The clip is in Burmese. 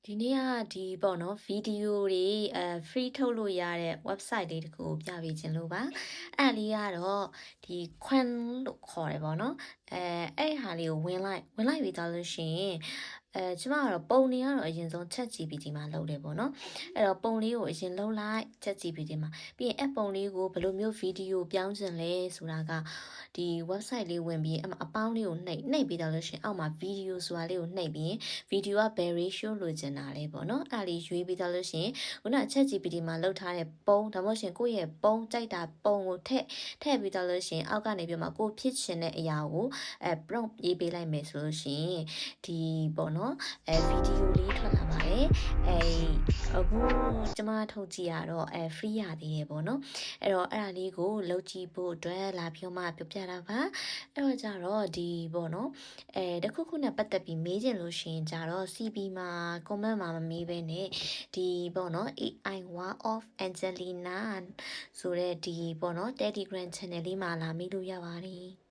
ဒီနေ့ကဒီပေါ့နော်ဗီဒီယိုတွေfree ထုတ်လို့ရတဲ့ website လေးတစ်ခုကိုပြပေးခြင်းလို့ပါအဲ့လေးကတော့ဒီ Quan လို့ခေါ်တယ်ပေါ့နော်အဲ့ဟာလေးကိုဝင်လိုက်ပြီးသားလို့ရှိရင်ကျမကတော့ပုံတွေကတော့အရင်ဆုံး ChatGPT မှာလုပ်တယ်ပေါ့နော်အဲ့တော့ပုံလေးကိုအရင်လုပ်လိုက် ChatGPT မှာပြီးရင်အပုံလေးကိုဘယ်လိုမျိုးဗီဒီယိုပြောင်းခြင်းလဲဆိုတာကဒီ website လေးဝင်ပြီးအပေါင်းလေးကိုနှိပ်ပြီးသားလို့ရှိရင်အောက်မှာဗီဒီယိုဆိုတာလေးကိုနှိပ်ပြီးဗီဒီယိုကဘယ် ratio လိုချင်တာလဲပေါ့နော်အဲ့လေးရွေးပြီးသားလို့ရှိရင်ခုန ChatGPT မှာလုပ်ထားတဲ့ပုံဒါမှမဟုတ်ရှင်ကိုယ့်ရဲ့ပုံကြိုက်တာပုံကိုထည့်ပြီးသားလို့ရှိရင်အောက်ကနေပြီးမှကိုဖြစ်ချင်တဲ့အရာကိုprompt ရေးပေးလိုက်မယ်ဆိုလို့ရှိရင်ဒီပေါ့နော်ဗီဒီယိုလေးထွက်လာပါတယ်အခုကျမထုတ်ကြည့်ရတော့free ရသေးတယ်ပေါ့နော်အဲ့တော့အဲ့ဒါလေးကိုလုပ်ကြည့်ဖို့အတွက်လာပြီးမှပြောပြတာပါအဲ့တော့ကြတော့ဒီပေါ့နော်တခုခုနဲ့ပတ်သက်ပြီးမေးချင်လို့ရှိရင်ကြတော့ CB မှာ comment မှာမမေးဘဲနဲ့ဒီပေါ့နော် AI War of Angelina ဆိုတဲ့ဒီပေါ့နော် Telegram channel လေးမှာလာမေးလို့ရပါတယ်